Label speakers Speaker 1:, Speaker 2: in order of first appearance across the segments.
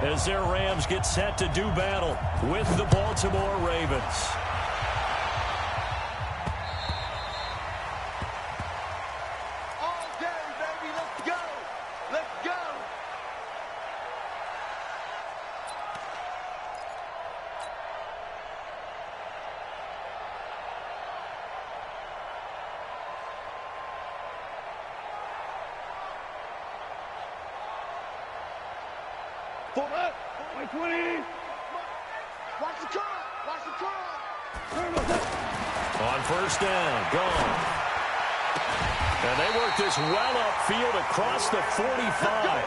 Speaker 1: as their Rams get set to do battle with the Baltimore Ravens. On first down, gone. And they work this well upfield across the 45.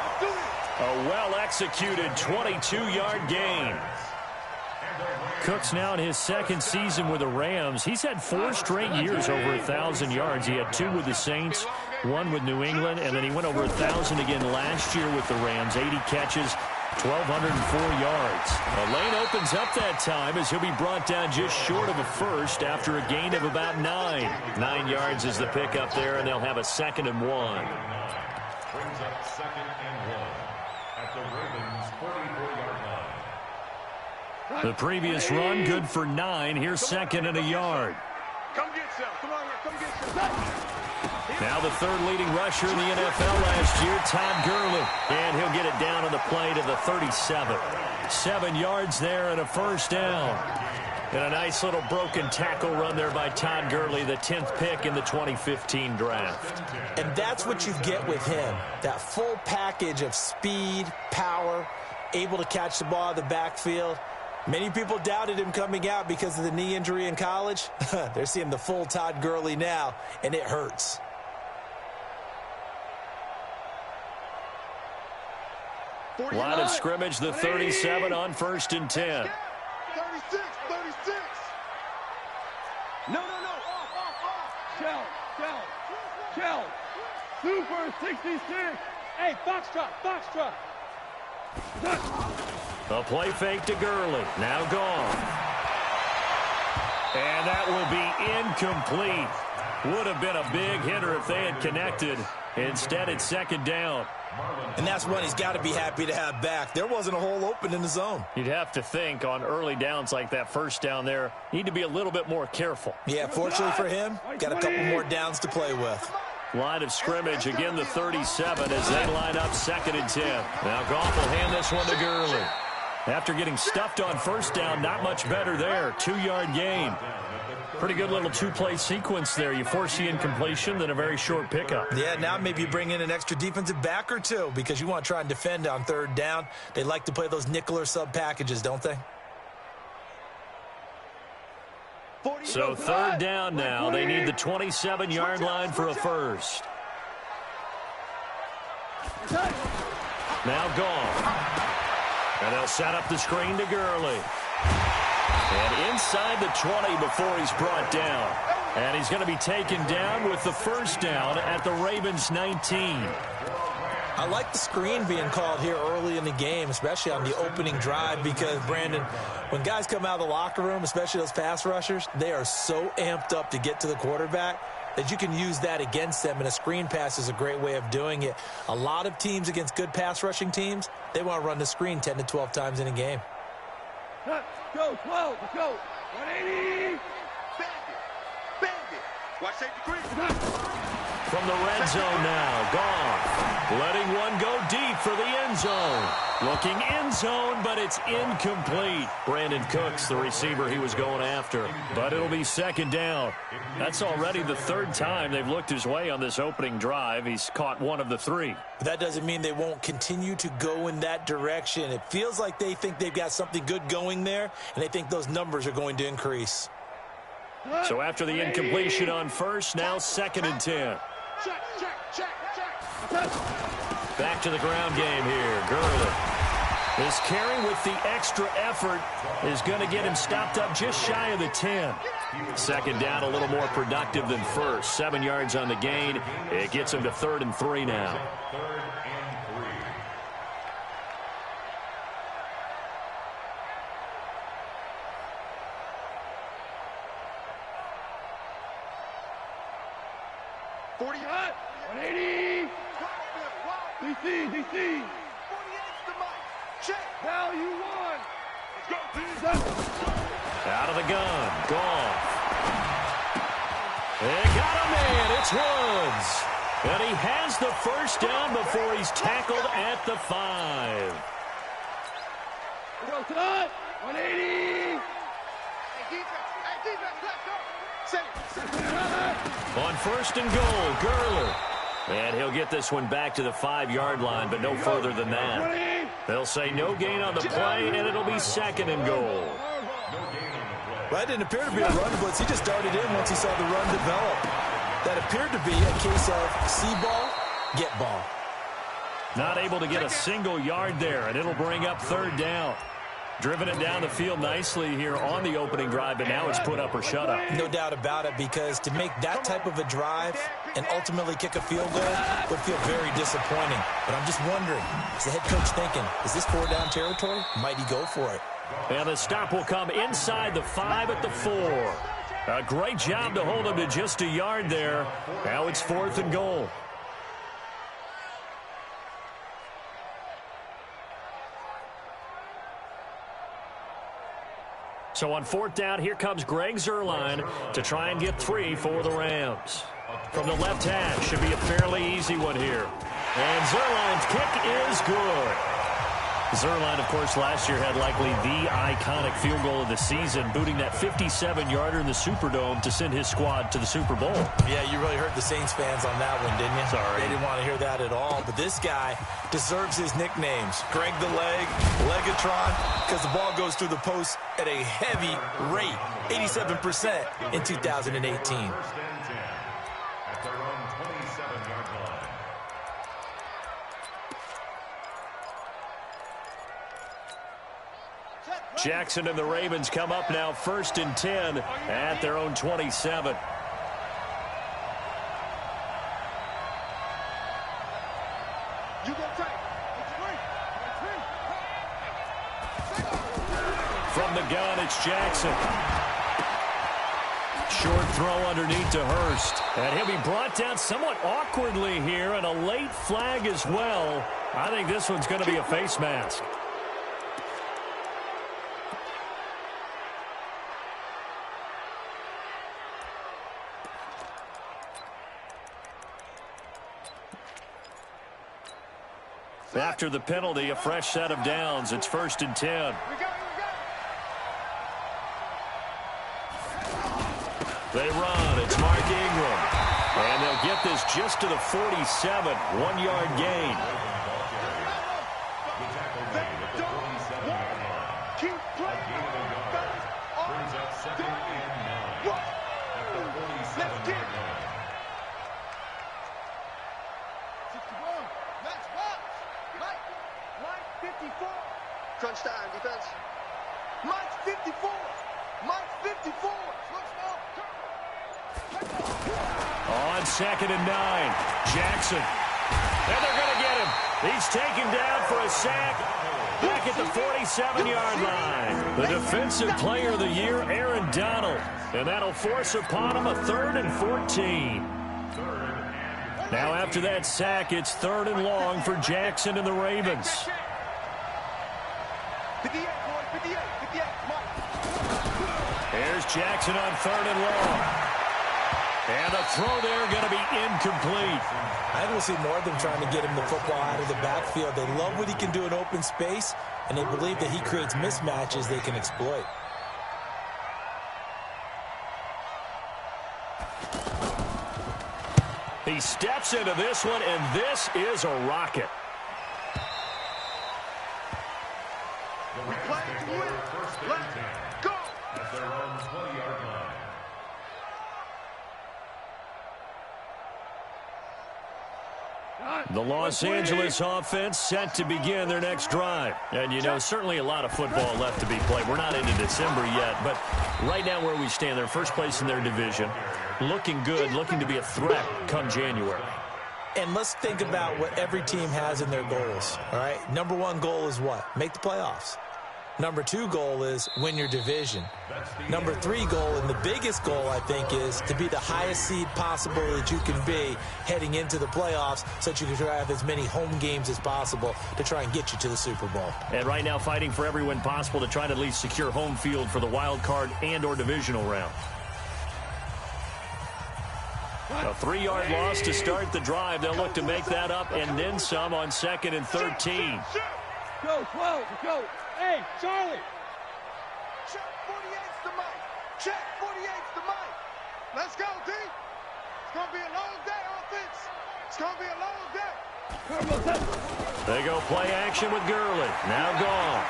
Speaker 1: A well-executed 22-yard gain. Cook's now in his second season with the Rams. He's had 4 straight years over 1,000 yards. He had 2 with the Saints, 1 with New England, and then he went over 1,000 again last year with the Rams. 80 catches, 1,204 yards. A lane opens up that time as he'll be brought down just short of a first after a gain of about 9. 9 yards is the pickup there, and they'll have a 2nd and 1.
Speaker 2: Brings up 2nd and 1 at the Ravens' 44-yard line.
Speaker 1: The previous run, good for 9. Here's 2nd and a yard.
Speaker 3: Come get some. Come on here. Come get some.
Speaker 1: Now the 3rd leading rusher in the NFL last year, Todd Gurley. And he'll get it down on the play to the 37. 7 yards there and a first down. And a nice little broken tackle run there by Todd Gurley, the 10th pick in the 2015 draft.
Speaker 4: And that's what you get with him, that full package of speed, power, able to catch the ball out of the backfield. Many people doubted him coming out because of the knee injury in college. They're seeing the full Todd Gurley now, and it hurts.
Speaker 1: Line of scrimmage, the 37 on 1st and 10.
Speaker 3: 36. No. Off. Shell. Super 66. Hey, Foxtrot.
Speaker 1: A play fake to Gurley. Now gone. And that will be incomplete. Would have been a big hitter if they had connected. Instead, it's 2nd down.
Speaker 4: And that's one he's got to be happy to have back. There wasn't a hole open in the zone.
Speaker 1: You'd have to think on early downs like that first down there, need to be a little bit more careful.
Speaker 4: Yeah, fortunately for him, got a couple more downs to play with.
Speaker 1: Line of scrimmage, again the 37 as they line up 2nd and 10. Now Goff will hand this one to Gurley. After getting stuffed on first down, not much better there. 2-yard gain. Pretty good little 2-play sequence there. You force the incompletion, then a very short pickup.
Speaker 4: Yeah, now maybe you bring in an extra defensive back or 2 because you want to try and defend on 3rd down. They like to play those nickel or sub packages, don't they?
Speaker 1: So 3rd down now. They need the 27-yard line for a first. Now gone. And they'll set up the screen to Gurley. And inside the 20 before he's brought down. And he's going to be taken down with the first down at the Ravens' 19.
Speaker 4: I like the screen being called here early in the game, especially on the opening drive, because, Brandon, when guys come out of the locker room, especially those pass rushers, they are so amped up to get to the quarterback that you can use that against them, and a screen pass is a great way of doing it. A lot of teams against good pass rushing teams, they want to run the screen 10 to 12 times in a game.
Speaker 3: Let's go, 12, let's go. 180. Bandit. Watch safety green.
Speaker 1: From the red zone now, Goff letting one go deep for the end zone. Looking end zone, but it's incomplete. Brandon Cooks, the receiver he was going after. But it'll be 2nd down. That's already the 3rd time they've looked his way on this opening drive. He's caught 1 of the 3.
Speaker 4: But that doesn't mean they won't continue to go in that direction. It feels like they think they've got something good going there, and they think those numbers are going to increase.
Speaker 1: So after the incompletion on first, now 2nd and 10. Back to the ground game here. Gurley. His carry with the extra effort is going to get him stopped up just shy of the 10. 2nd down, a little more productive than first. 7 yards on the gain. It gets him to 3rd and 3 now.
Speaker 2: 3rd and 3.
Speaker 3: Now you won.
Speaker 1: Out of the gun. Goff. They got a man. It's Woods. And he has the first down before he's tackled at the 5.
Speaker 3: Go, son. 180.
Speaker 1: On first and goal, Gurley. And he'll get this one back to the 5-yard line, but no further than that. They'll say no gain on the play, and it'll be second and goal.
Speaker 4: Well, that didn't appear to be a run blitz. He just darted in once he saw the run develop. That appeared to be a case of see ball, get ball.
Speaker 1: Not able to get a single yard there, and it'll bring up third down. Driven it down the field nicely here on the opening drive, but now it's put up or shut up.
Speaker 4: No doubt about it, because to make that type of a drive and ultimately kick a field goal would feel very disappointing. But I'm just wondering, is the head coach thinking, is this 4-down territory? Might he go for it?
Speaker 1: And the stop will come inside the 5 at the 4. A great job to hold him to just a yard there. Now it's 4th and goal. So on 4th down, here comes Greg Zuerlein to try and get 3 for the Rams. From the left hash, should be a fairly easy one here. And Zuerlein's kick is good. Zuerlein, of course, last year had likely the iconic field goal of the season, booting that 57-yarder in the Superdome to send his squad to the Super Bowl.
Speaker 4: Yeah, you really hurt the Saints fans on that one, didn't you?
Speaker 1: Sorry.
Speaker 4: They didn't want to hear that at all. But this guy deserves his nicknames. Greg the Leg, Legatron, because the ball goes through the post at a heavy rate, 87% in 2018.
Speaker 1: Jackson and the Ravens come up now 1st and 10 at their own 27. From the gun, it's Jackson. Short throw underneath to Hurst. And he'll be brought down somewhat awkwardly here, and a late flag as well. I think this one's going to be a face mask. After the penalty, a fresh set of downs. It's 1st and 10. They run. It's Mark Ingram. And they'll get this just to the 47. 1-yard gain.
Speaker 3: Crunch time, defense. Mike's 54. Mike's 54.
Speaker 1: On 2nd and 9. Jackson. And they're going to get him. He's taken down for a sack. Back at the 47-yard line. The defensive player of the year, Aaron Donald. And that'll force upon him a 3rd and 14. Now after that sack, it's 3rd and long for Jackson and the Ravens.
Speaker 3: 58, 58, 58, Mike.
Speaker 1: Here's Jackson on 3rd and long. And the throw there going to be incomplete.
Speaker 4: I think we'll see more of them trying to get him the football out of the backfield. They love what he can do in open space, and they believe that he creates mismatches they can exploit.
Speaker 1: He steps into this one, and this is a rocket. The Los Angeles offense set to begin their next drive. And, you know, certainly a lot of football left to be played. We're not into December yet, but right now where we stand, they're first place in their division. Looking good, looking to be a threat come January.
Speaker 4: And let's think about what every team has in their goals, all right? Number one goal is what? Make the playoffs. Number 2 goal is win your division. Number 3 goal, and the biggest goal, I think, is to be the highest seed possible that you can be heading into the playoffs so that you can have as many home games as possible to try and get you to the Super Bowl.
Speaker 1: And right now fighting for every win possible to try to at least secure home field for the wild card and or divisional round. A 3-yard loss to start the drive. They'll look to make that up and then some on 2nd and 13.
Speaker 3: Go, 12, go. Hey, Charlie. Check 48's the mic. Check 48's the mic. Let's go, D. It's going to be a long day, offense. It's going to be a long day.
Speaker 1: They go play action with Gurley. Now Goff.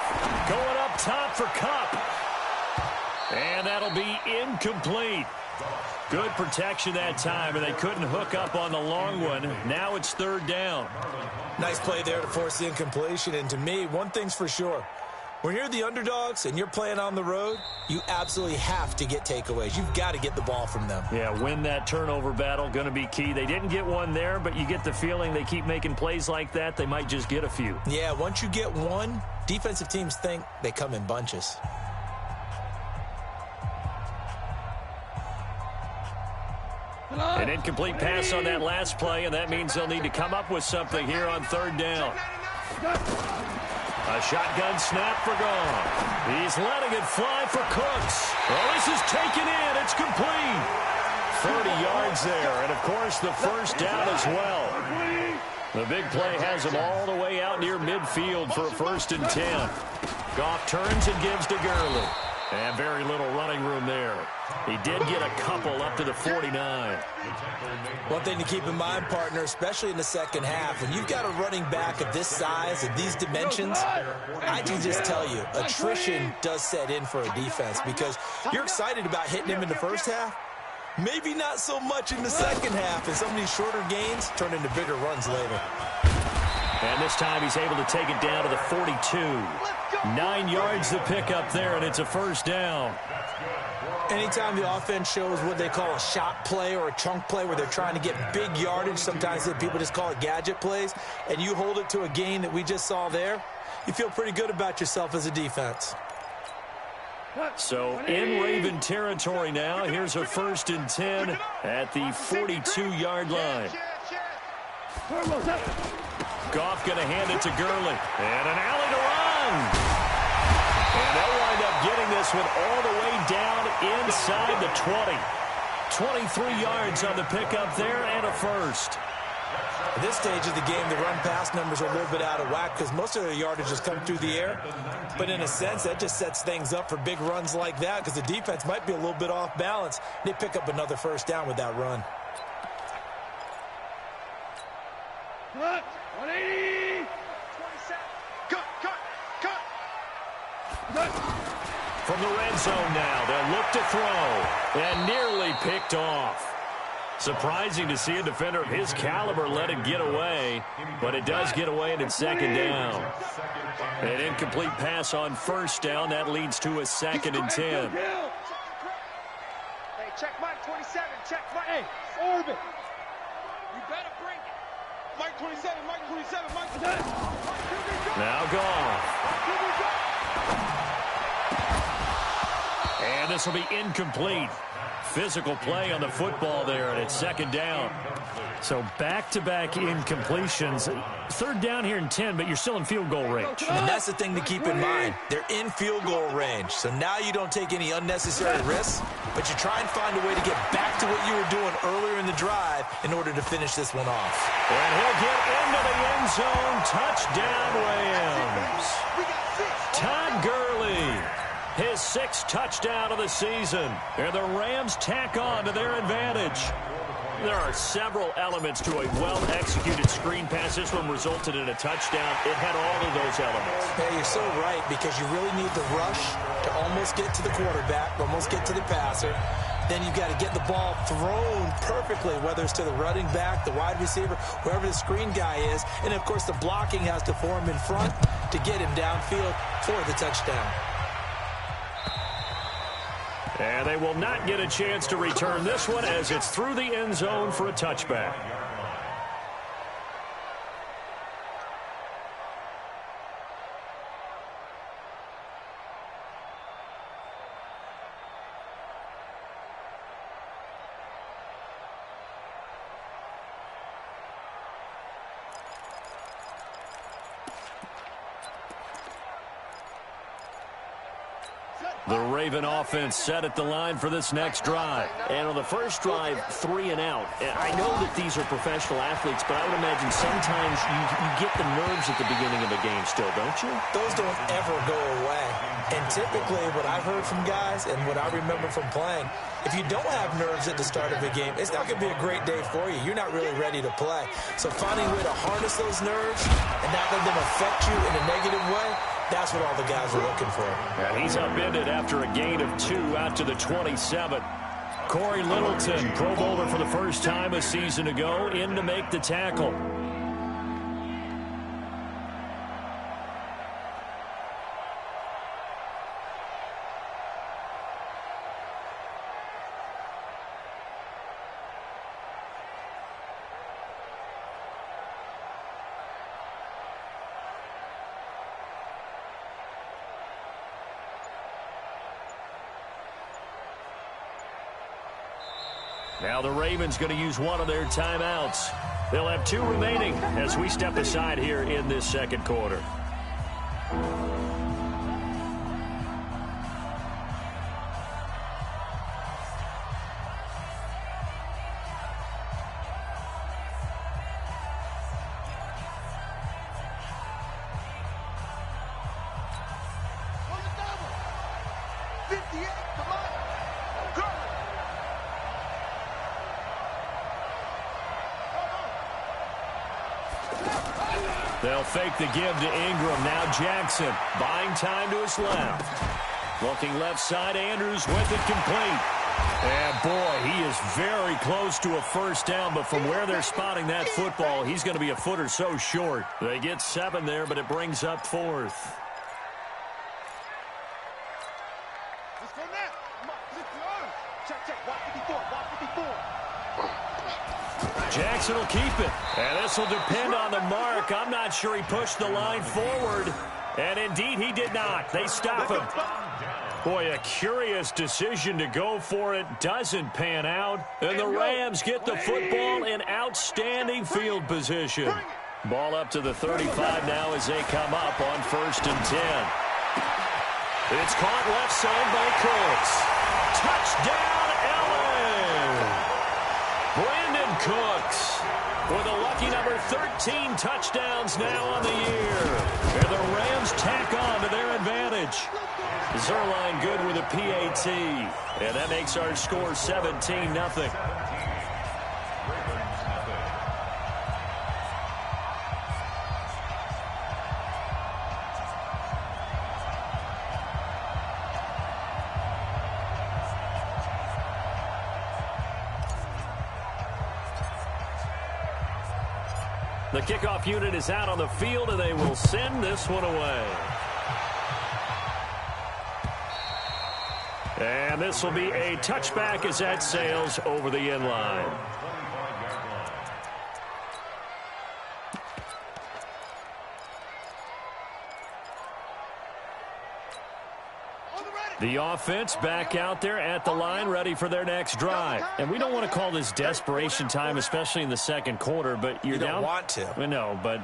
Speaker 1: Going up top for Kupp. And that'll be incomplete. Good protection that time, and they couldn't hook up on the long one. Now it's 3rd down.
Speaker 4: Nice play there to force the incompletion. And to me, one thing's for sure. When you're the underdogs and you're playing on the road, you absolutely have to get takeaways. You've got to get the ball from them.
Speaker 1: Yeah, win that turnover battle, going to be key. They didn't get one there, but you get the feeling they keep making plays like that, they might just get a few.
Speaker 4: Yeah, once you get one, defensive teams think they come in bunches.
Speaker 1: An incomplete pass on that last play, and that means they'll need to come up with something here on 3rd down. A shotgun snap for Goff. He's letting it fly for Cooks. Oh, this is taken in. It's complete. 30 yards there, and, of course, the 1st down as well. The big play has him all the way out near midfield for a 1st and 10. Goff turns and gives to Gurley. And very little running room there. He did get a couple up to the 49.
Speaker 4: One thing to keep in mind, partner, especially in the second half, when you've got a running back of this size, of these dimensions, I can just tell you, attrition does set in for a defense because you're excited about hitting him in the first half. Maybe not so much in the second half, and some of these shorter gains turn into bigger runs later.
Speaker 1: And this time he's able to take it down to the 42. 9 yards to pick up there, and it's a 1st down.
Speaker 4: Anytime the offense shows what they call a shot play or a chunk play where they're trying to get big yardage, sometimes people just call it gadget plays, and you hold it to a gain that we just saw there, you feel pretty good about yourself as a defense.
Speaker 1: So in Raven territory now, here's a 1st and 10 at the 42-yard line. Goff going to hand it to Gurley. And an alley to run. And they'll wind up getting this one all the way down inside the 20. 23 yards on the pickup there and a 1st.
Speaker 4: At this stage of the game, the run-pass numbers are a little bit out of whack because most of their yardage has come through the air. But in a sense, that just sets things up for big runs like that because the defense might be a little bit off balance. They pick up another 1st down with that run.
Speaker 3: 180. 27. Cut.
Speaker 1: From the red zone now, they'll look to throw. And nearly picked off. Surprising to see a defender of his caliber let it get away, but it does get away and it's 2nd down. An incomplete pass on 1st down. That leads to a 2nd and 10.
Speaker 3: Hey, check Mike 27. Check Mike. Hey, orbit. You better bring it. Mike 27, Mike 27, Mike 27.
Speaker 1: Now Goff. And this will be incomplete. Physical play on the football there, and it's 2nd down. So back-to-back incompletions. 3rd down here and 10, but you're still in field goal range.
Speaker 4: And that's the thing to keep in mind. They're in field goal range. So now you don't take any unnecessary risks, but you try and find a way to get back to what you were doing earlier in the drive in order to finish this one off.
Speaker 1: And he'll get into the end zone. Touchdown, Rams. Todd Gurley. His 6th touchdown of the season. And the Rams tack on to their advantage. There are several elements to a well-executed screen pass. This one resulted in a touchdown. It had all of those elements.
Speaker 4: Yeah, you're so right, because you really need the rush to almost get to the quarterback, almost get to the passer. Then you've got to get the ball thrown perfectly, whether it's to the running back, the wide receiver, wherever the screen guy is. And, of course, the blocking has to form in front to get him downfield for the touchdown.
Speaker 1: And they will not get a chance to return this one as it's through the end zone for a touchback. The Raven offense set at the line for this next drive.
Speaker 5: And on the first drive, 3 and out. I know that these are professional athletes, but I would imagine sometimes you get the nerves at the beginning of a game still, don't you?
Speaker 4: Those don't ever go away. And typically what I've heard from guys and what I remember from playing, if you don't have nerves at the start of a game, it's not going to be a great day for you. You're not really ready to play. So finding a way to harness those nerves and not let them affect you in a negative way, that's what all the guys are looking for.
Speaker 1: And he's upended after a gain of 2 out to the 27. Corey Littleton, Pro Bowler for the first time a season ago, in to make the tackle. Now the Ravens going to use one of their timeouts. They'll have 2 remaining as we step aside here in this second quarter. They'll fake the give to Ingram. Now Jackson buying time to his left. Looking left side, Andrews with it complete. And boy, he is very close to a first down, but from where they're spotting that football, he's going to be a foot or so short. They get 7 there, but it brings up 4th.
Speaker 3: Let's go now. Come on, lift your arms. Check. Walk 54.
Speaker 1: Jackson will keep it. And this will depend on the mark. I'm not sure he pushed the line forward. And indeed, he did not. They stop him. Boy, a curious decision to go for it. Doesn't pan out. And the Rams get the football in outstanding field position. Ball up to the 35 now as they come up on 1st and 10. It's caught left side by Cooks. Touchdown, LA! Brandon Cooks with a lucky number 13 touchdowns now on the year. And the Rams tack on to their advantage. Zerline good with a PAT. And that makes our score 17-0. The kickoff unit is out on the field, and they will send this one away. And this will be a touchback as that sails over the end line. The offense back out there at the line, ready for their next drive. And we don't want to call this desperation time, especially in the second quarter, but you're down.
Speaker 4: You don't want to.
Speaker 1: No, but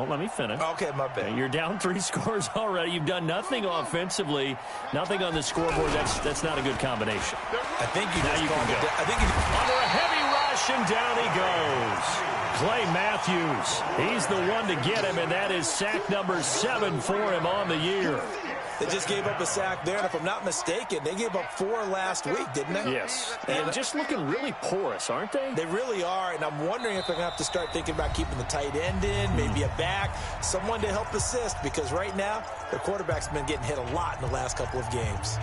Speaker 1: let me finish.
Speaker 4: Okay, my bad.
Speaker 1: You're down 3 scores already. You've done nothing offensively, nothing on the scoreboard. That's not a good combination.
Speaker 4: I think you just called it. I think
Speaker 1: under a heavy rush, and down he goes. Clay Matthews, he's the one to get him, and that is sack number 7 for him on the year.
Speaker 4: They just gave up a sack there, and if I'm not mistaken, they gave up 4 last week, didn't they?
Speaker 1: Yes. And just looking really porous, aren't they?
Speaker 4: They really are, and I'm wondering if they're going to have to start thinking about keeping the tight end in, maybe a back, someone to help assist, because right now, their quarterback's been getting hit a lot in the last couple of games.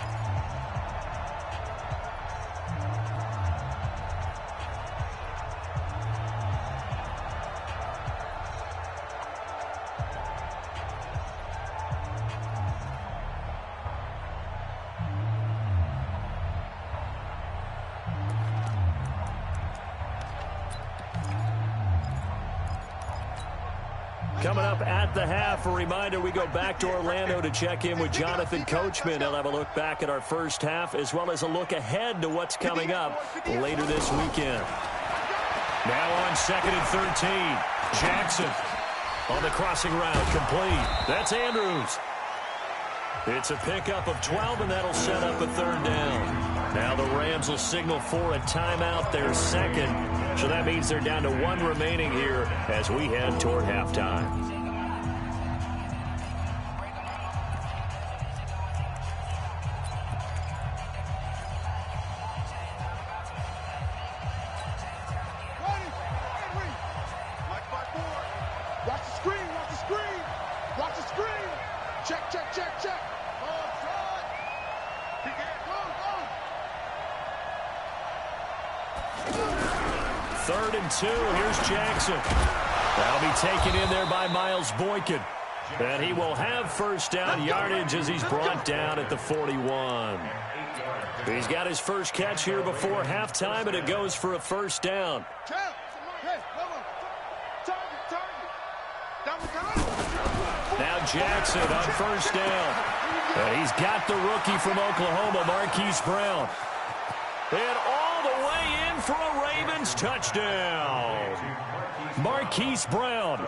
Speaker 1: Coming up at the half, a reminder, we go back to Orlando to check in with Jonathan Coachman. He'll have a look back at our first half as well as a look ahead to what's coming up later this weekend. Now on 2nd and 13, Jackson on the crossing route, complete. That's Andrews. It's a pickup of 12, and that'll set up a third down. Now the Rams will signal for a timeout, their second. So that means they're down to 1 remaining here as we head toward halftime. Third and 2. Here's Jackson. That'll be taken in there by Miles Boykin. And he will have first down yardage as he's brought down at the 41. He's got his first catch here before halftime, and it goes for a first down. Now Jackson on first down. And he's got the rookie from Oklahoma, Marquise Brown. And all the way in for a Ravens touchdown. Marquise Brown,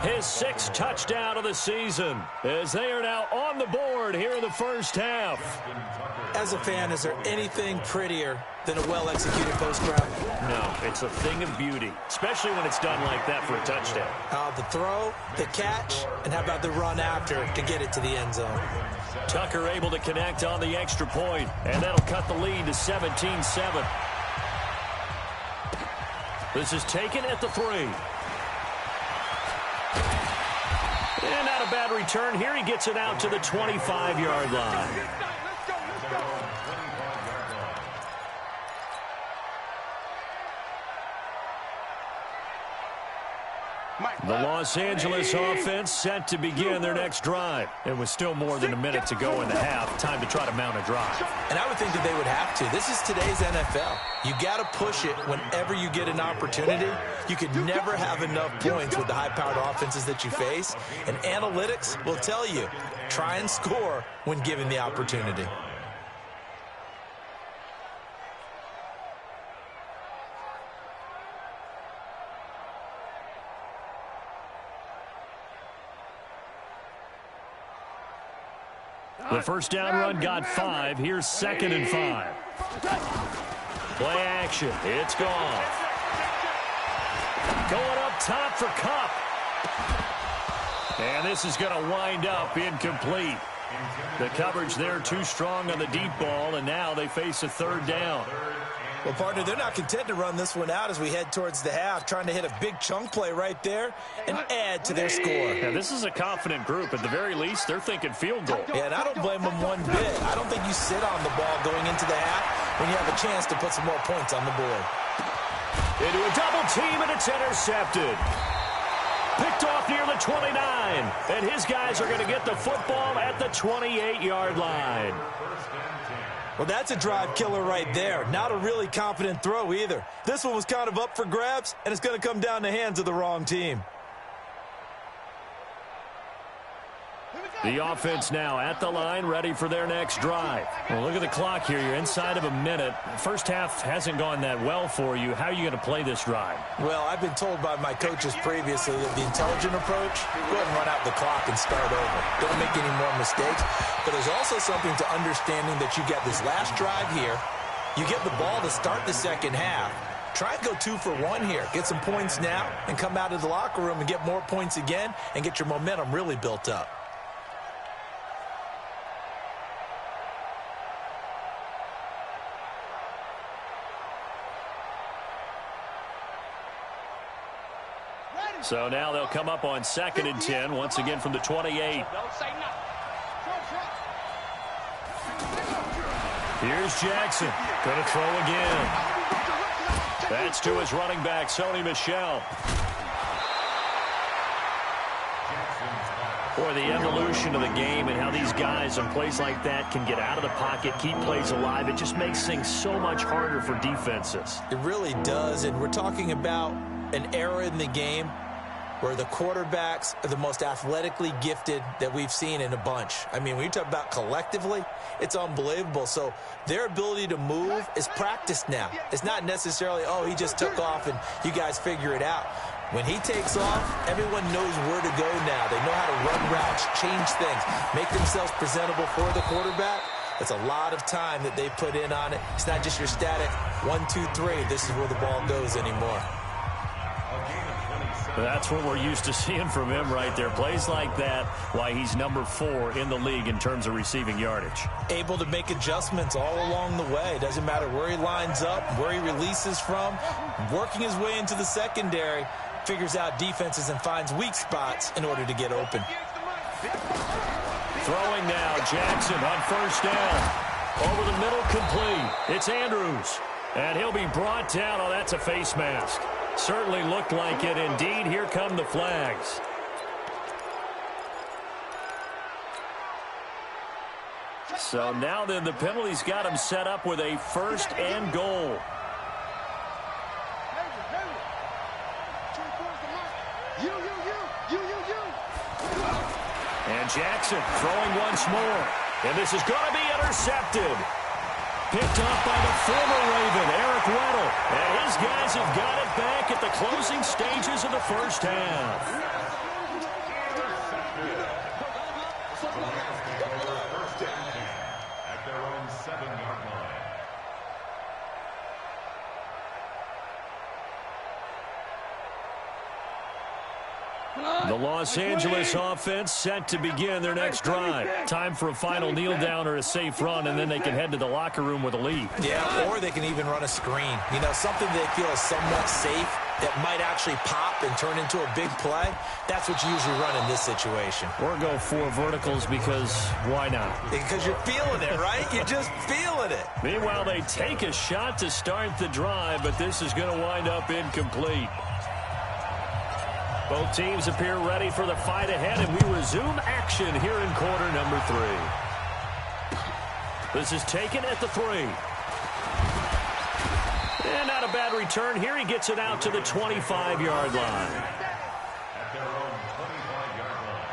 Speaker 1: his 6th touchdown of the season, as they are now on the board here in the first half.
Speaker 4: As a fan, is there anything prettier than a well-executed post route?
Speaker 1: No, it's a thing of beauty, especially when it's done like that for a touchdown.
Speaker 4: The throw, the catch, and how about the run after to get it to the end zone?
Speaker 1: Tucker able to connect on the extra point, and that'll cut the lead to 17-7. This is taken at the 3. And not a bad return here. He gets it out to the 25-yard line. The Los Angeles offense set to begin their next drive. It was still more than a minute to go in the half. Time to try to mount a drive.
Speaker 4: And I would think that they would have to. This is today's NFL. You got to push it whenever you get an opportunity. You could never have enough points with the high-powered offenses that you face. And analytics will tell you, try and score when given the opportunity.
Speaker 1: The first down run got 5. Here's 2nd and 5. Play action. It's gone. Going up top for Kupp. And this is going to wind up incomplete. The coverage there too strong on the deep ball, and now they face a third down.
Speaker 4: Well, partner, they're not content to run this one out as we head towards the half, trying to hit a big chunk play right there and add to their score.
Speaker 1: Yeah, this is a confident group. At the very least, they're thinking field goal.
Speaker 4: Yeah, and I don't blame them one bit. I don't think you sit on the ball going into the half when you have a chance to put some more points on the board.
Speaker 1: Into a double team, and it's intercepted. Picked off near the 29, and his guys are going to get the football at the 28-yard line.
Speaker 4: Well, that's a drive killer right there. Not a really confident throw either. This one was kind of up for grabs, and it's going to come down the hands of the wrong team.
Speaker 1: The offense now at the line, ready for their next drive. Well, look at the clock here. You're inside of a minute. First half hasn't gone that well for you. How are you going to play this drive?
Speaker 4: Well, I've been told by my coaches previously that the intelligent approach, go ahead and run out the clock and start over. Don't make any more mistakes. But there's also something to understanding that you got this last drive here. You get the ball to start the second half. Try and go 2 for 1 here. Get some points now and come out of the locker room and get more points again and get your momentum really built up.
Speaker 1: So now they'll come up on 2nd and 10, once again from the 28. Here's Jackson. Going to throw again. That's to his running back, Sony Michel. Boy, the evolution of the game and how these guys in plays like that can get out of the pocket, keep plays alive, it just makes things so much harder for defenses.
Speaker 4: It really does, and we're talking about an era in the game where the quarterbacks are the most athletically gifted that we've seen in a bunch. I mean, when you talk about collectively, it's unbelievable. So their ability to move is practiced now. It's not necessarily, oh, he just took off and you guys figure it out. When he takes off, everyone knows where to go now. They know how to run routes, change things, make themselves presentable for the quarterback. It's a lot of time that they put in on it. It's not just your static 1, 2, 3. This is where the ball goes anymore.
Speaker 1: That's what we're used to seeing from him right there. Plays like that, why he's number 4 in the league in terms of receiving yardage.
Speaker 4: Able to make adjustments all along the way. Doesn't matter where he lines up, where he releases from. Working his way into the secondary, figures out defenses and finds weak spots in order to get open.
Speaker 1: Throwing now, Jackson on first down. Over the middle, complete. It's Andrews. And he'll be brought down. Oh, that's a face mask. Certainly looked like it indeed. Here come the flags. So now then the penalty's got him set up with a first and goal. And Jackson throwing once more. And this is going to be intercepted. Picked up by the former Raven, Eric Weddle. And his guys have got it back at the closing stages of the first half.
Speaker 2: At their own 7-yard line.
Speaker 1: The Los Angeles offense set to begin their next drive. Time for a final kneel down or a safe run, and then they can head to the locker room with a lead.
Speaker 4: Yeah, or they can even run a screen. You know, something they feel is somewhat safe that might actually pop and turn into a big play. That's what you usually run in this situation.
Speaker 1: Or go 4 verticals because why not?
Speaker 4: Because you're feeling it, right? You're just feeling it.
Speaker 1: Meanwhile, they take a shot to start the drive, but this is going to wind up incomplete. Both teams appear ready for the fight ahead, and we resume action here in quarter number 3. This is taken at the 3. And not a bad return here. He gets it out to the 25-yard line.
Speaker 2: At their own 25-yard line.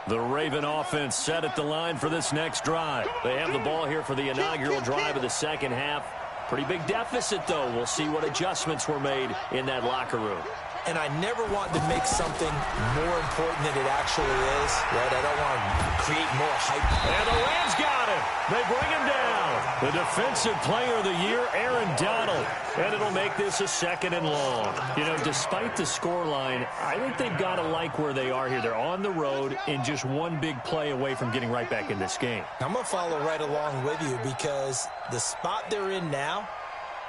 Speaker 1: The Raven offense set at the line for this next drive. They have the ball here for the inaugural drive of the second half. Pretty big deficit, though. We'll see what adjustments were made in that locker room.
Speaker 4: And I never want to make something more important than it actually is, right? I don't want to create more hype.
Speaker 1: And the Rams got him. They bring him down. The defensive player of the year, Aaron Donald. And it'll make this a 2nd and long. You know, despite the scoreline, I think they've got to like where they are here. They're on the road and just one big play away from getting right back in this game.
Speaker 4: I'm going to follow right along with you because the spot they're in now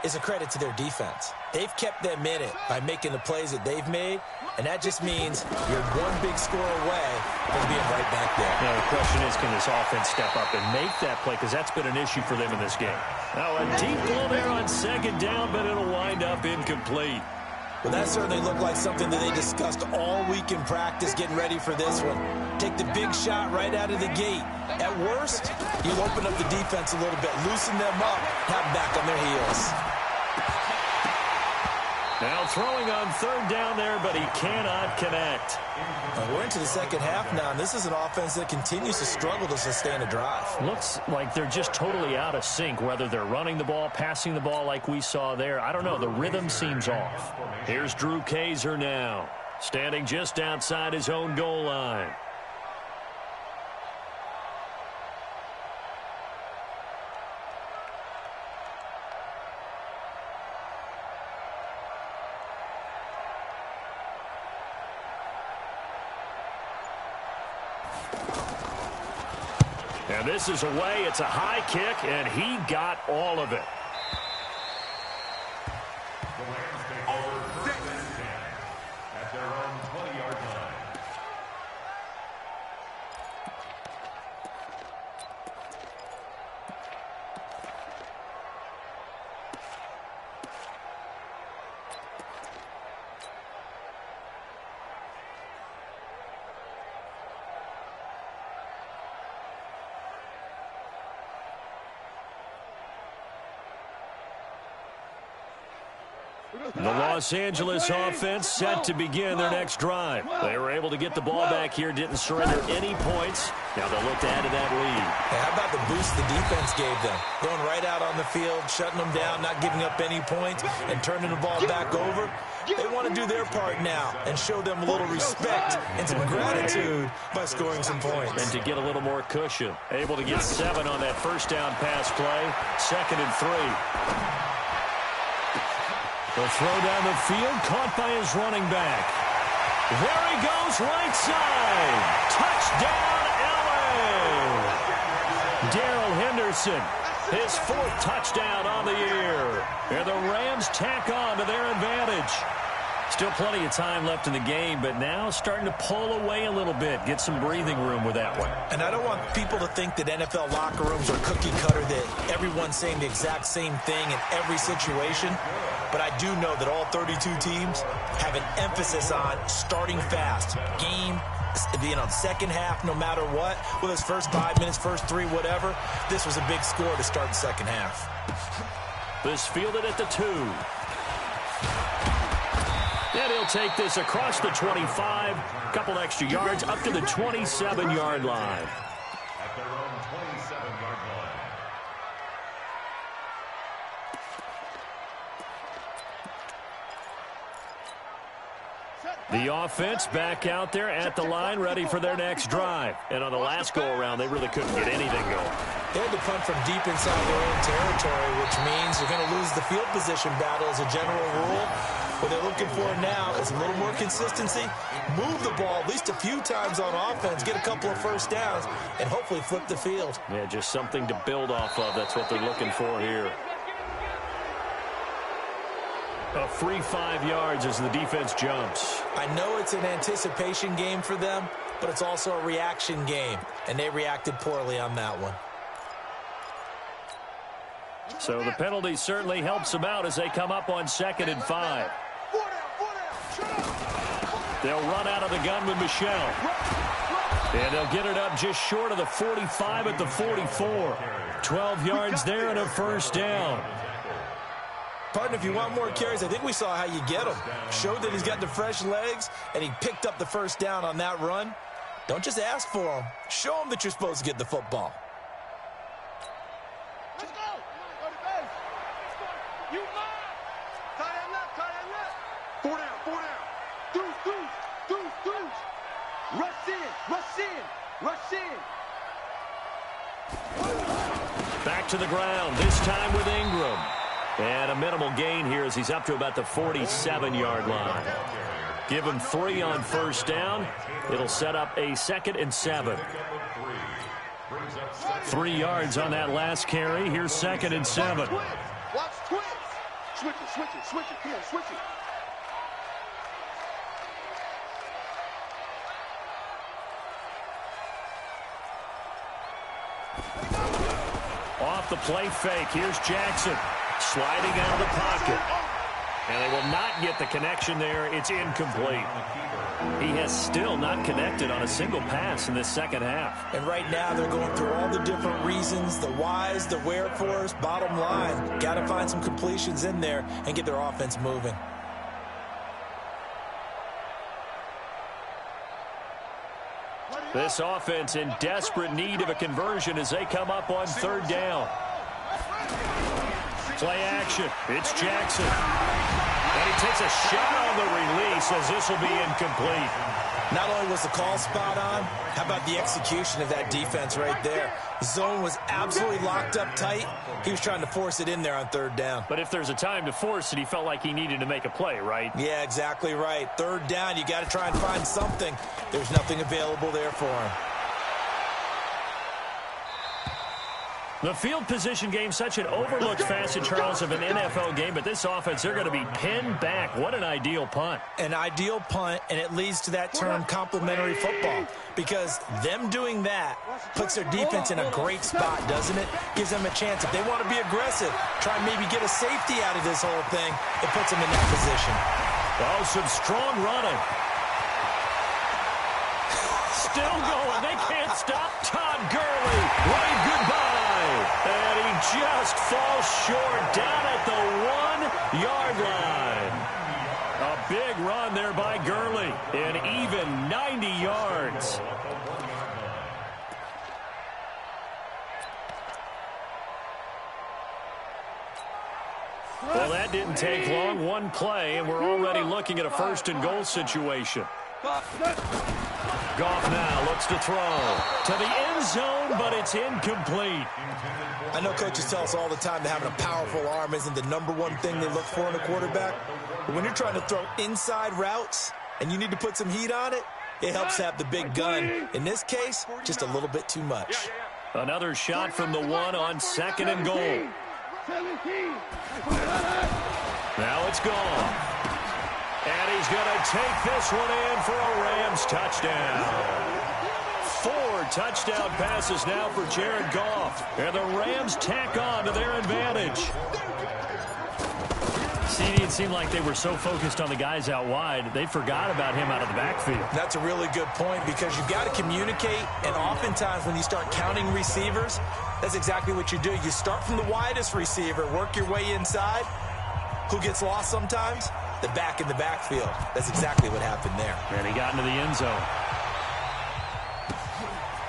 Speaker 4: is a credit to their defense. They've kept them in it by making the plays that they've made, and that just means you're one big score away from being right back there.
Speaker 1: Now, the question is, can this offense step up and make that play? Because that's been an issue for them in this game. Now, a deep ball there on 2nd down, but it'll wind up incomplete.
Speaker 4: Well, that certainly looked like something that they discussed all week in practice, getting ready for this one. Take the big shot right out of the gate. At worst, you'll open up the defense a little bit, loosen them up, have them back on their heels.
Speaker 1: Now throwing on 3rd down there, but he cannot connect.
Speaker 4: We're into the second half now, and this is an offense that continues to struggle to sustain a drive.
Speaker 1: Looks like they're just totally out of sync, whether they're running the ball, passing the ball like we saw there. I don't know. The rhythm seems off. Here's Drew Kaiser now, standing just outside his own goal line. And this is away. It's a high kick, and he got all of it.
Speaker 2: The Rams take over 1st and 10 at their own 20-yard line.
Speaker 1: The Los Angeles offense set to begin their next drive. They were able to get the ball back here, didn't surrender any points. Now they'll look to add to that lead.
Speaker 4: Hey, how about the boost the defense gave them? Going right out on the field, shutting them down, not giving up any points, and turning the ball back over. They want to do their part now and show them a little respect and some gratitude by scoring some points.
Speaker 1: And to get a little more cushion. Able to get 7 on that first down pass play. 2nd and 3. The throw down the field, caught by his running back. There he goes, right side. Touchdown, L.A. Darrell Henderson, his 4th touchdown on the year. And the Rams tack on to their advantage. Still plenty of time left in the game, but now starting to pull away a little bit. Get some breathing room with that one.
Speaker 4: And I don't want people to think that NFL locker rooms are cookie cutter, that everyone's saying the exact same thing in every situation. But I do know that all 32 teams have an emphasis on starting fast. Game, second half, no matter what. Whether it's first 5 minutes, first 3, whatever. This was a big score to start the second half.
Speaker 1: This fielded at the 2. And he'll take this across the 25. Couple extra yards up to the 27-yard line.
Speaker 2: At their own 27-yard line.
Speaker 1: The offense back out there at the line, ready for their next drive. And on the last go-around, they really couldn't get anything going.
Speaker 4: They had to punt from deep inside their own territory, which means you're going to lose the field position battle as a general rule. What they're looking for now is a little more consistency, move the ball at least a few times on offense, get a couple of first downs, and hopefully flip the field.
Speaker 1: Yeah, just something to build off of. That's what they're looking for here. A free 5 yards as the defense jumps.
Speaker 4: I know it's an anticipation game for them, but it's also a reaction game, and they reacted poorly on that one.
Speaker 1: So the penalty certainly helps them out as they come up on 2nd and 5. They'll run out of the gun with Michel. And they'll get it up just short of the 45 at the 44. 12 yards there and a first down.
Speaker 4: Pardon, if you want more carries, I think we saw how you get him. Showed that he's got the fresh legs, and he picked up the first down on that run. Don't just ask for him. Show him that you're supposed to get the football.
Speaker 3: Let's go. Go to base. You mine. Tie that left. Tie that left. 4 down. 4 down. Deuce. Rush in.
Speaker 1: Back to the ground, this time with Ingram. And a minimal gain here as he's up to about the 47-yard line. Give him 3 on first down. It'll set up a 2nd and 7. 3 yards on that last carry. Here's 2nd and 7.
Speaker 3: Watch twins. Switch it. Come on, switch it.
Speaker 1: Off the play fake. Here's Jackson. Sliding out of the pocket. And they will not get the connection there. It's incomplete. He has still not connected on a single pass in this second half.
Speaker 4: And right now they're going through all the different reasons, the whys, the wherefores. Bottom line, got to find some completions in there and get their offense moving.
Speaker 1: This offense in desperate need of a conversion as they come up on 3rd down. Play action. It's Jackson. And he takes a shot on the release as this will be incomplete.
Speaker 4: Not only was the call spot on, how about the execution of that defense right there? The zone was absolutely locked up tight. He was trying to force it in there on 3rd down.
Speaker 1: But if there's a time to force it, he felt like he needed to make a play, right?
Speaker 4: Yeah, exactly right. 3rd down, you got to try and find something. There's nothing available there for him.
Speaker 1: The field position game, such an overlooked facet, Charles, of an NFL game, but this offense, they're going to be pinned back. What an ideal punt.
Speaker 4: An ideal punt, and it leads to that term complementary football, because them doing that puts their defense in a great spot, doesn't it? Gives them a chance. If they want to be aggressive, try and maybe get a safety out of this whole thing, it puts them in that position.
Speaker 1: Oh, some strong running. Still going. They can't stop. Todd Gurley. Wave goodbye. And he just falls short down at the 1-yard line. run there by Gurley. An even 90 yards. Well, that didn't take long. One play, and we're already looking at a first-and-goal situation. Goff now looks to throw to the end zone, but it's incomplete.
Speaker 4: I know coaches tell us all the time that having a powerful arm isn't the number one thing they look for in a quarterback. But when you're trying to throw inside routes and you need to put some heat on it, it helps to have the big gun. In this case, just a little bit too much.
Speaker 1: Another shot from the one on second and goal. Now it's gone. And he's going to take this one in for a Rams touchdown. 4 touchdown passes now for Jared Goff. And the Rams tack on to their advantage.
Speaker 5: See, it seemed like they were so focused on the guys out wide, they forgot about him out of the backfield.
Speaker 4: That's a really good point because you've got to communicate, and oftentimes when you start counting receivers, that's exactly what you do. You start from the widest receiver, work your way inside. Who gets lost sometimes? The back in the backfield. That's exactly what happened there.
Speaker 5: And he got into the end zone.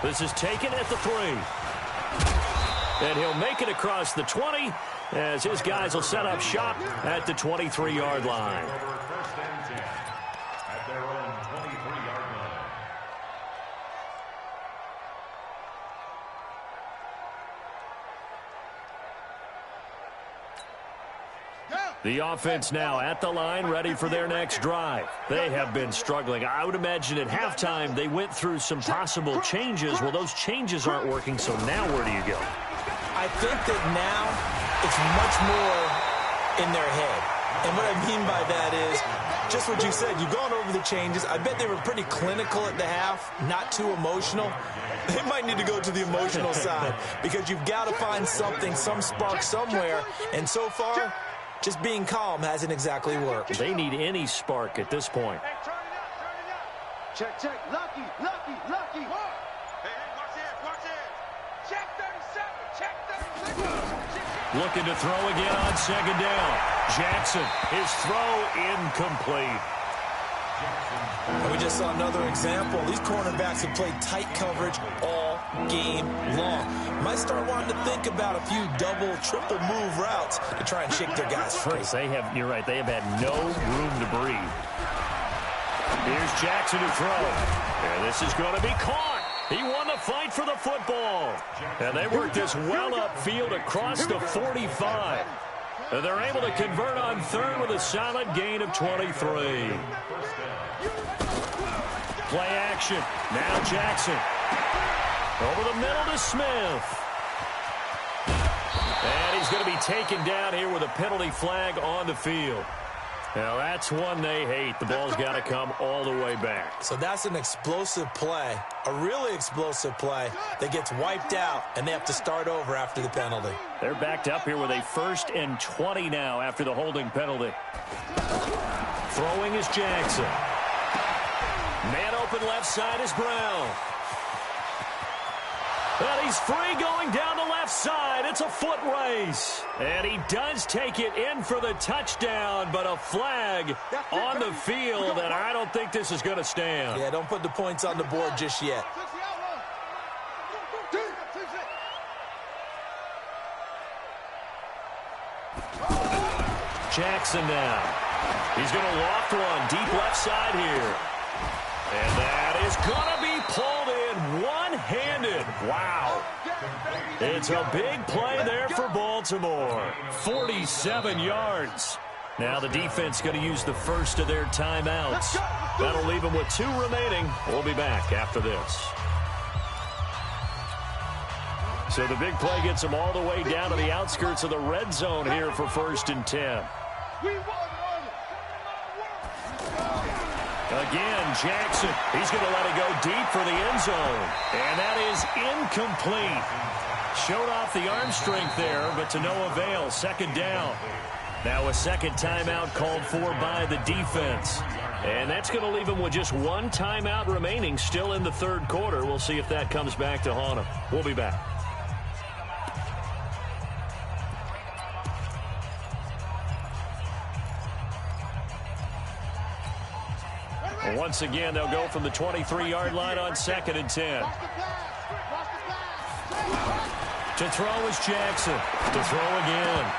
Speaker 1: This is taken at the 3. And he'll make it across the 20 as his guys will set up shop at the 23-yard line.
Speaker 2: First and 10 at their own 23-yard line.
Speaker 1: The offense now at the line, ready for their next drive. They have been struggling. I would imagine at halftime they went through some possible changes. Well, those changes aren't working, so now where do you go?
Speaker 4: I think that now it's much more in their head. And what I mean by that is just what you said. You've gone over the changes. I bet they were pretty clinical at the half, not too emotional. They might need to go to the emotional side because you've got to find something, some spark somewhere. And so far, just being calm hasn't exactly worked.
Speaker 1: They need any spark at this point.
Speaker 3: Hey, turn it up. Check, check. Lucky. Hey, watch this. Check 37. Check 36.
Speaker 1: Looking to throw again on second down. Jackson, his throw incomplete.
Speaker 4: And we just saw another example. These cornerbacks have played tight coverage all game long. Might start wanting to think about a few double, triple move routes to try and shake their guys free.
Speaker 1: You're right, they have had no room to breathe. Here's Jackson to throw. And this is going to be caught. He won the fight for the football. And they work this well upfield across the 45. And they're able to convert on third with a solid gain of 23. Play action. Now Jackson. Over the middle to Smith. And he's going to be taken down here with a penalty flag on the field. Now that's one they hate. The ball's got to come all the way back.
Speaker 4: So that's an explosive play, a really explosive play that gets wiped out, and they have to start over after the penalty.
Speaker 1: They're backed up here with a 1st and 20 now after the holding penalty. Throwing is Jackson. Man open left side is Brown. And he's free going down the left side. It's a foot race. And he does take it in for the touchdown, but a flag on the field, and I don't think this is going to stand.
Speaker 4: Yeah, don't put the points on the board just yet.
Speaker 1: Jackson now. He's going to loft one deep left side here. And that is going to be pulled in one-handed. Wow. It's a big play there for Baltimore. 47 yards. Now the defense going to use the first of their timeouts. That'll leave them with 2 remaining. We'll be back after this. So the big play gets them all the way down to the outskirts of the red zone here for 1st and 10. Again, Jackson. He's going to let it go deep for the end zone. And that is incomplete. Showed off the arm strength there, but to no avail. 2nd down. Now a second timeout called for by the defense. And that's going to leave them with just 1 timeout remaining still in the 3rd quarter. We'll see if that comes back to haunt them. We'll be back. Once again, they'll go from the 23-yard line on 2nd and 10. To throw is Jackson. To throw again.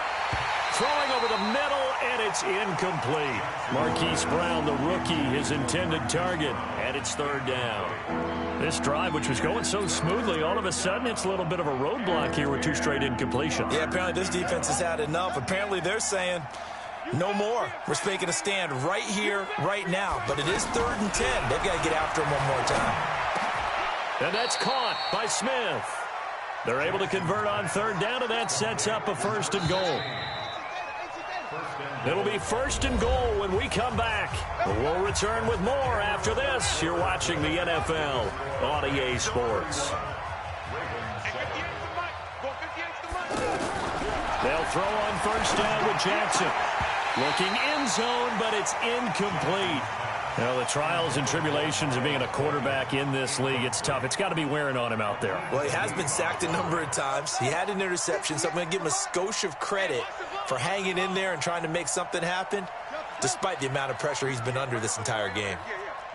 Speaker 1: Throwing over the middle, and it's incomplete. Marquise Brown, the rookie, his intended target, and it's 3rd down. This drive, which was going so smoothly, all of a sudden it's a little bit of a roadblock here with 2 straight incompletions.
Speaker 4: Yeah, apparently this defense has had enough. Apparently they're saying no more. We're making a stand right here, right now. But it is 3rd and 10. They've got to get after him one more time.
Speaker 1: And that's caught by Smith. They're able to convert on 3rd down, and that sets up a 1st and goal. It'll be 1st and goal when we come back. We'll return with more after this. You're watching the NFL on EA Sports. They'll throw on 1st down with Jackson. Looking end zone, but it's incomplete. Well, the trials and tribulations of being a quarterback in this league, it's tough. It's got to be wearing on him out there.
Speaker 4: Well, he has been sacked a number of times. He had an interception, so I'm going to give him a skosh of credit for hanging in there and trying to make something happen, despite the amount of pressure he's been under this entire game.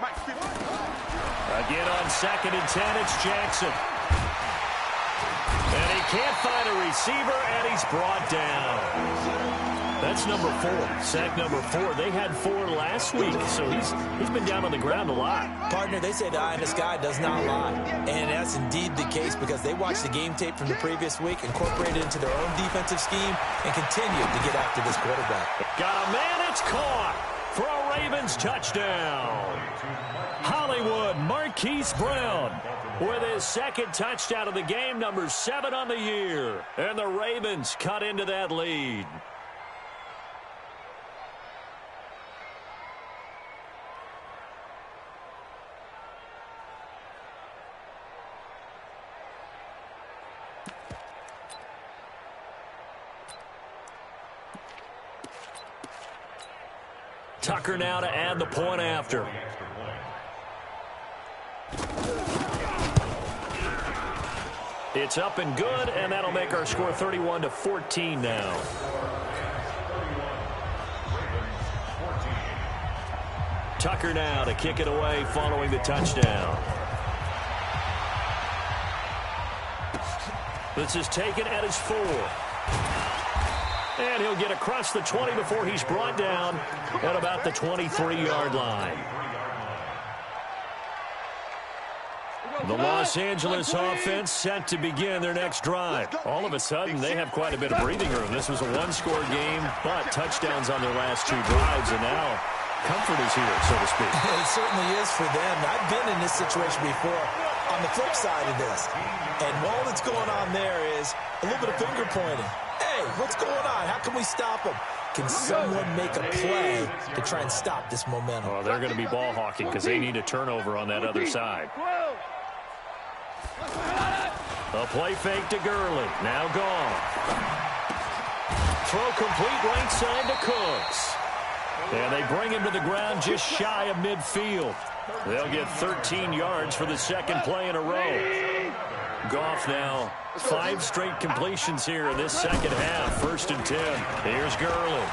Speaker 1: Again on 2nd and 10, it's Jackson. And he can't find a receiver, and he's brought down. That's number 4, sack number 4. They had 4 last week, so he's been down on the ground a lot.
Speaker 4: Partner, they say the eye in the sky does not lie. And that's indeed the case because they watched the game tape from the previous week, incorporated it into their own defensive scheme, and continued to get after this quarterback.
Speaker 1: Got a man, it's caught for a Ravens touchdown. Hollywood Marquise Brown with his 2nd touchdown of the game, number 7 on the year. And the Ravens cut into that lead. Tucker now to add the point after. It's up and good, and that'll make our score 31-14 now. Tucker now to kick it away following the touchdown. This is taken at his 4. And he'll get across the 20 before he's brought down at about the 23-yard line. The Los Angeles offense set to begin their next drive. All of a sudden, they have quite a bit of breathing room. This was a 1-score game, but touchdowns on their last 2 drives, and now comfort is here, so to speak.
Speaker 4: It certainly is for them. I've been in this situation before on the flip side of this. And all that's going on there is a little bit of finger pointing. Hey, what's going on? How can we stop them? Can someone make a play to try and stop this momentum?
Speaker 1: Well, they're going to be ball hawking because they need a turnover on that other side. A play fake to Gurley. Now gone. Throw complete right side to Cooks. And they bring him to the ground just shy of midfield. They'll get 13 yards for the 2nd play in a row. Goff now 5 straight completions here in this 2nd half. 1st and 10. Here's Gurley.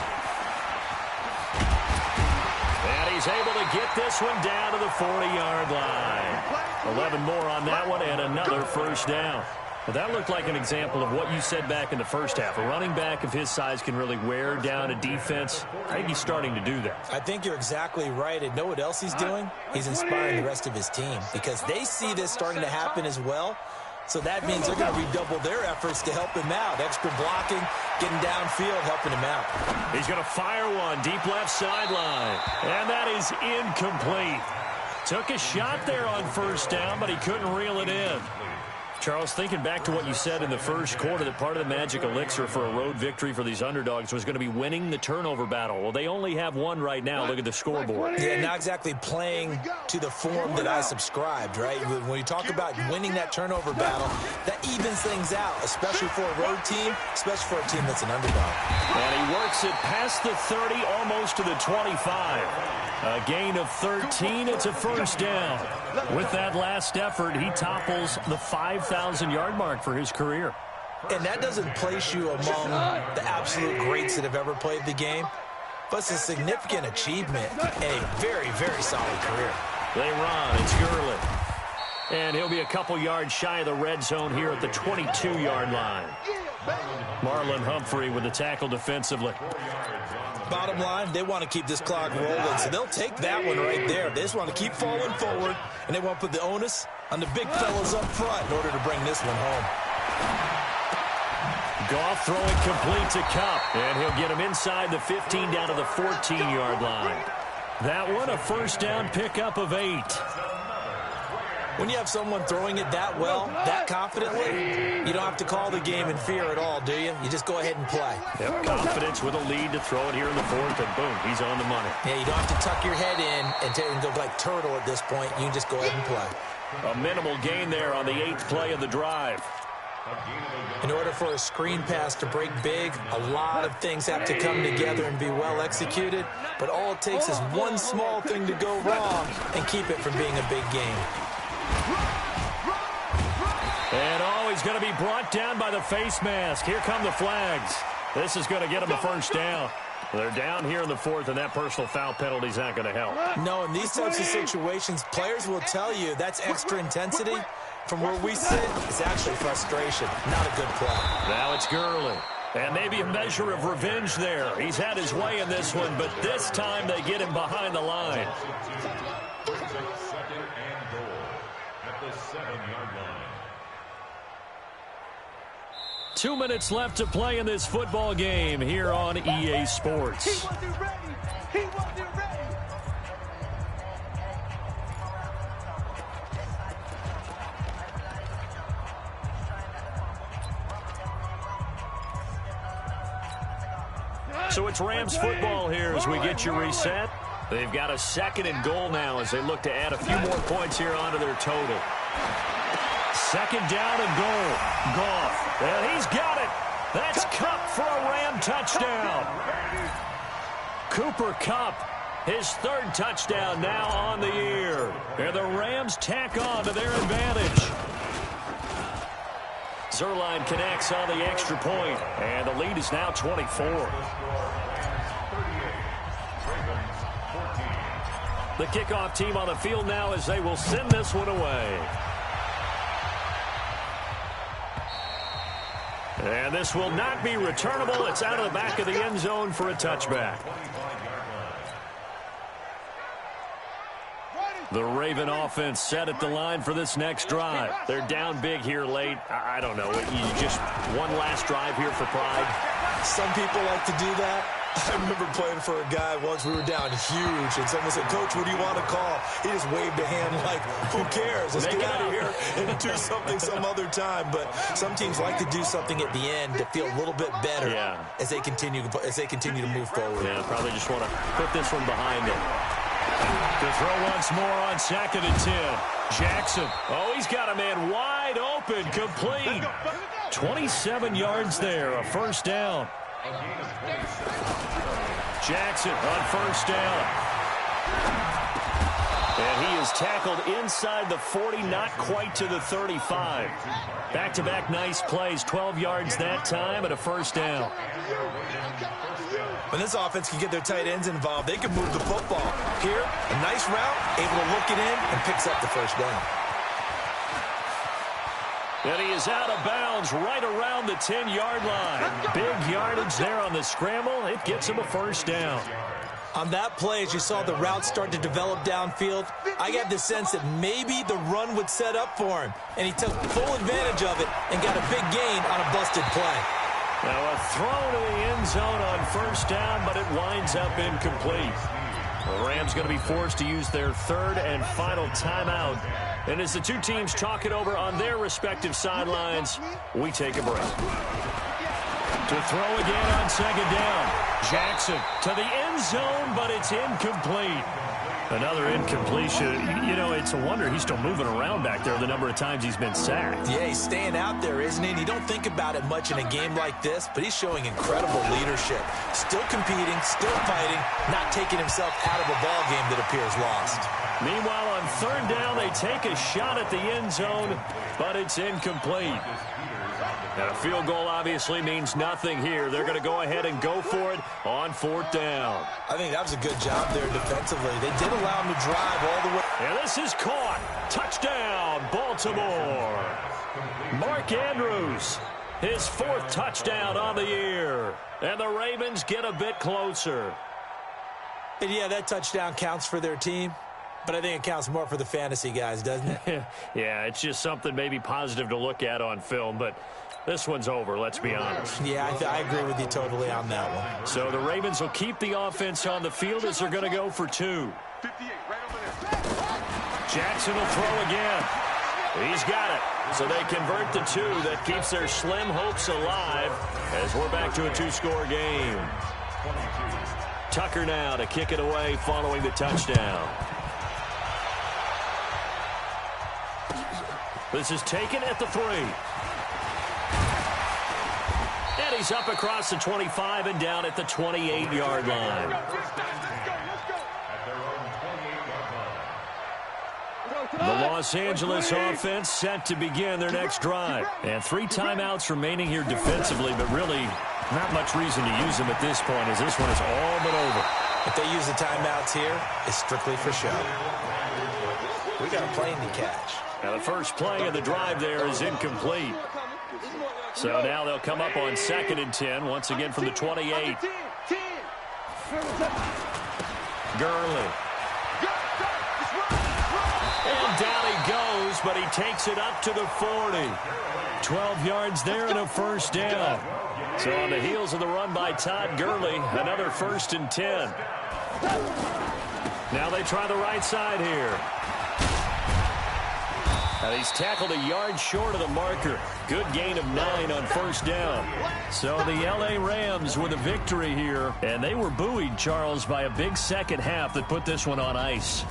Speaker 1: And he's able to get this one down to the 40-yard line. 11 more on that one and another 1st down. Well, that looked like an example of what you said back in the 1st half. A running back of his size can really wear down a defense. I think he's starting to do that.
Speaker 4: I think you're exactly right. And know what else he's doing? He's inspiring the rest of his team because they see this starting to happen as well. So that means they're going to redouble their efforts to help him out. Extra blocking, getting downfield, helping him out.
Speaker 1: He's going to fire one deep left sideline. And that is incomplete. Took a shot there on 1st down, but he couldn't reel it in. Charles, thinking back to what you said in the 1st quarter, that part of the magic elixir for a road victory for these underdogs was going to be winning the turnover battle. Well, they only have 1 right now. Look at the scoreboard.
Speaker 4: Yeah, not exactly playing to the form that I subscribed, right? When you talk about winning that turnover battle, that evens things out, especially for a road team, especially for a team that's an underdog.
Speaker 1: And he works it past the 30, almost to the 25. A gain of 13. It's a 1st down. With that last effort, he topples the 5,000-yard mark for his career.
Speaker 4: And that doesn't place you among the absolute greats that have ever played the game. but it's a significant achievement and a very, very solid career.
Speaker 1: They run. It's Gurley. And he'll be a couple yards shy of the red zone here at the 22-yard line. Marlon Humphrey with the tackle defensively.
Speaker 4: Bottom line, they want to keep this clock rolling, so they'll take that one right there. They just want to keep falling forward, and they want to put the onus on the big fellas up front in order to bring this one home.
Speaker 1: Goff throwing complete to Kupp, and he'll get him inside the 15 down to the 14-yard line. That one a first down pickup of 8.
Speaker 4: When you have someone throwing it that well, that confidently, you don't have to call the game in fear at all, do you? You just go ahead and play.
Speaker 1: Yep, confidence with a lead to throw it here in the 4th, and boom, he's on the money.
Speaker 4: Yeah, you don't have to tuck your head in and go like turtle at this point. You can just go ahead and play.
Speaker 1: A minimal gain there on the 8th play of the drive.
Speaker 4: In order for a screen pass to break big, a lot of things have to come together and be well executed, but all it takes is one small thing to go wrong and keep it from being a big game.
Speaker 1: And he's going to be brought down by the face mask. Here come the flags. This is going to get him a first down. They're down here in the 4th, and that personal foul penalty is not going to help.
Speaker 4: No, in these types of situations, players will tell you that's extra intensity. From where we sit, it's actually frustration, not a good play.
Speaker 1: Now it's Gurley. And maybe a measure of revenge there. He's had his way in this one, but this time they get him behind the line.
Speaker 2: 2nd and goal at the 7-yard line.
Speaker 1: 2 minutes left to play in this football game here on EA Sports.
Speaker 3: He wasn't ready. He wasn't ready.
Speaker 1: So it's Rams football here as we get you reset. They've got a 2nd and goal now as they look to add a few more points here onto their total. 2nd down and goal. Goff. And he's got it. That's Kupp for a Ram touchdown. Cooper Kupp, his 3rd touchdown now on the year. And the Rams tack on to their advantage. Zerline connects on the extra point, and the lead is now 24. The kickoff team on the field now as they will send this one away. And this will not be returnable. It's out of the back of the end zone for a touchback. The Raven offense set at the line for this next drive. They're down big here late. I don't know. You just one last drive here for pride.
Speaker 4: Some people like to do that. I remember playing for a guy once. We were down huge, and someone said, "Coach, what do you want to call?" He just waved a hand like, "Who cares? Let's get out of here and do something some other time." But some teams like to do something at the end to feel a little bit better as they continue to move forward.
Speaker 1: Yeah, probably just want to put this one behind them. To throw once more on 2nd and 10. Jackson. Oh, he's got a man wide open, complete. 27 yards there, a first down. Jackson on first down. And he is tackled inside the 40, not quite to the 35. Back-to-back nice plays, 12 yards that time and a first down.
Speaker 4: When this offense can get their tight ends involved, they can move the football. Here, a nice route, able to look it in, and picks up the first down.
Speaker 1: And he is out of bounds right around the 10-yard line. Big yardage there on the scramble. It gets him a first down.
Speaker 4: On that play, as you saw the route start to develop downfield, I got the sense that maybe the run would set up for him. And he took full advantage of it and got a big gain on a busted play.
Speaker 1: Now a throw to the end zone on first down, but it winds up incomplete. The Rams going to be forced to use their 3rd and final timeout. And as the two teams talk it over on their respective sidelines, we take a break. To throw again on 2nd down. Jackson to the end zone, but it's incomplete. Another incompletion. You know, it's a wonder he's still moving around back there the number of times he's been sacked.
Speaker 4: Yeah, he's staying out there, isn't he? And you don't think about it much in a game like this, but he's showing incredible leadership. Still competing, still fighting, not taking himself out of a ball game that appears lost.
Speaker 1: Meanwhile, on 3rd down, they take a shot at the end zone, but it's incomplete. And a field goal obviously means nothing here. They're going to go ahead and go for it on 4th down.
Speaker 4: I think that was a good job there defensively. They did allow him to drive all the way.
Speaker 1: And this is caught. Touchdown, Baltimore. Mark Andrews, his 4th touchdown on the year. And the Ravens get a bit closer.
Speaker 4: And yeah, that touchdown counts for their team. But I think it counts more for the fantasy guys, doesn't it?
Speaker 1: Yeah, it's just something maybe positive to look at on film, but this one's over, let's be honest.
Speaker 4: Yeah, I agree with you totally on that one.
Speaker 1: So the Ravens will keep the offense on the field as they're going to go for 2. Jackson will throw again. He's got it. So they convert the 2. That keeps their slim hopes alive as we're back to a 2-score game. Tucker now to kick it away following the touchdown. This is taken at the 3. And he's up across the 25 and down at the 28-yard line. The Los Angeles offense set to begin their next drive. And 3 timeouts remaining here defensively, but really not much reason to use them at this point as this one is all but over.
Speaker 4: If they use the timeouts here, it's strictly for show. We got a plane to catch.
Speaker 1: Now the first play of the drive there is incomplete. So now they'll come up on 2nd and 10, once again from the 28. Gurley. And down he goes, but he takes it up to the 40. 12 yards there and a 1st down. So on the heels of the run by Todd Gurley, another 1st and 10. Now they try the right side here. And he's tackled a yard short of the marker. Good gain of 9 on 1st down. So the L.A. Rams with a victory here. And they were buoyed, Charles, by a big second half that put this one on ice.